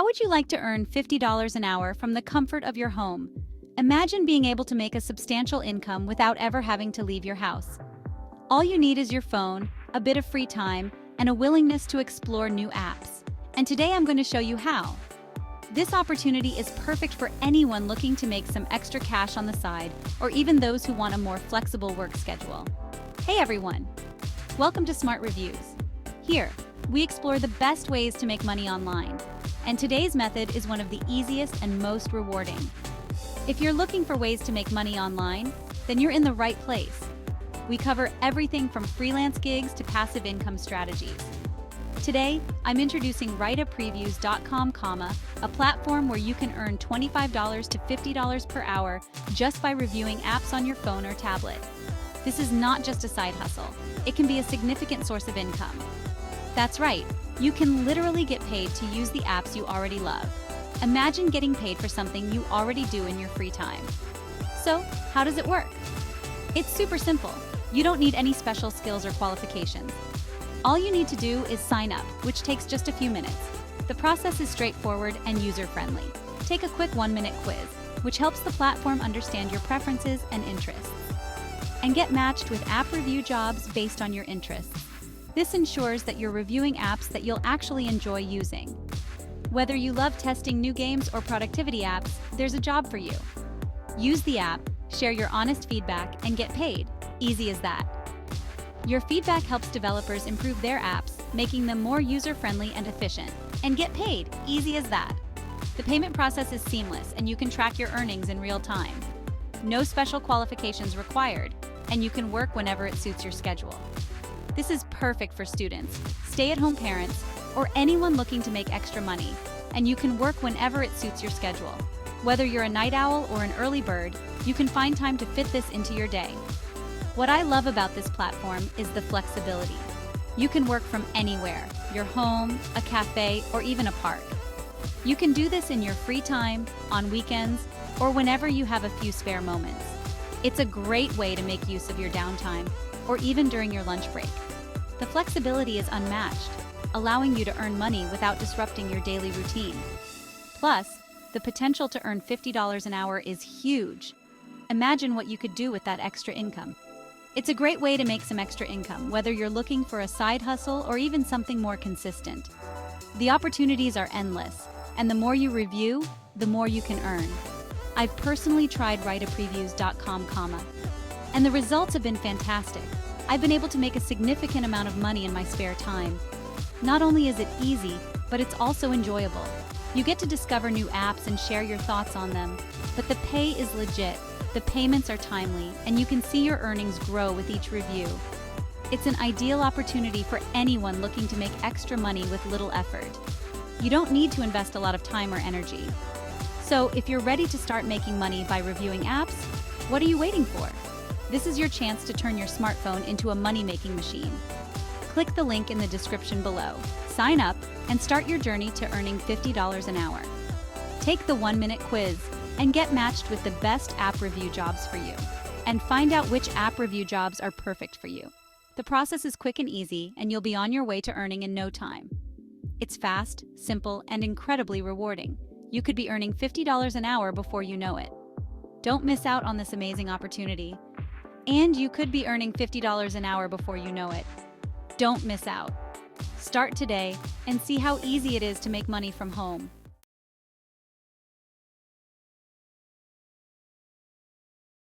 How would you like to earn $50 an hour from the comfort of your home? Imagine being able to make a substantial income without ever having to leave your house. All you need is your phone, a bit of free time, and a willingness to explore new apps. And today I'm going to show you how. This opportunity is perfect for anyone looking to make some extra cash on the side, or even those who want a more flexible work schedule. Hey everyone! Welcome to Smart Reviews. Here, we explore the best ways to make money online. And today's method is one of the easiest and most rewarding. If you're looking for ways to make money online, then you're in the right place. We cover everything from freelance gigs to passive income strategies. Today, I'm introducing WriteUpPreviews.com, a platform where you can earn $25 to $50 per hour just by reviewing apps on your phone or tablet. This is not just a side hustle. It can be a significant source of income. That's right, you can literally get paid to use the apps you already love. Imagine getting paid for something you already do in your free time. So, how does it work? It's super simple. You don't need any special skills or qualifications. All you need to do is sign up, which takes just a few minutes. The process is straightforward and user-friendly. Take a quick 1-minute quiz, which helps the platform understand your preferences and interests. And get matched with app review jobs based on your interests. This ensures that you're reviewing apps that you'll actually enjoy using. Whether you love testing new games or productivity apps, there's a job for you. Use the app, share your honest feedback, and get paid. Easy as that. Your feedback helps developers improve their apps, making them more user-friendly and efficient. And get paid. Easy as that. The payment process is seamless, and you can track your earnings in real time. No special qualifications required, and you can work whenever it suits your schedule. This is perfect for students, stay-at-home parents, or anyone looking to make extra money, and you can work whenever it suits your schedule. Whether you're a night owl or an early bird, you can find time to fit this into your day. What I love about this platform is the flexibility. You can work from anywhere, your home, a cafe, or even a park. You can do this in your free time, on weekends, or whenever you have a few spare moments. It's a great way to make use of your downtime, or even during your lunch break. The flexibility is unmatched, allowing you to earn money without disrupting your daily routine. Plus, the potential to earn $50 an hour is huge. Imagine what you could do with that extra income. It's a great way to make some extra income, whether you're looking for a side hustle or even something more consistent. The opportunities are endless, and the more you review, the more you can earn. I've personally tried WriteUpPreviews.com, and the results have been fantastic. I've been able to make a significant amount of money in my spare time. Not only is it easy, but it's also enjoyable. You get to discover new apps and share your thoughts on them, but the pay is legit. The payments are timely, and you can see your earnings grow with each review. It's an ideal opportunity for anyone looking to make extra money with little effort. You don't need to invest a lot of time or energy. So if you're ready to start making money by reviewing apps, what are you waiting for? This is your chance to turn your smartphone into a money-making machine. Click the link in the description below, sign up, and start your journey to earning $50 an hour. Take the 1-minute quiz and get matched with the best app review jobs for you. And find out which app review jobs are perfect for you. The process is quick and easy, and you'll be on your way to earning in no time. It's fast, simple, and incredibly rewarding. You could be earning $50 an hour before you know it. Don't miss out on this amazing opportunity. And you could be earning $50 an hour before you know it. Don't miss out. Start today and see how easy it is to make money from home.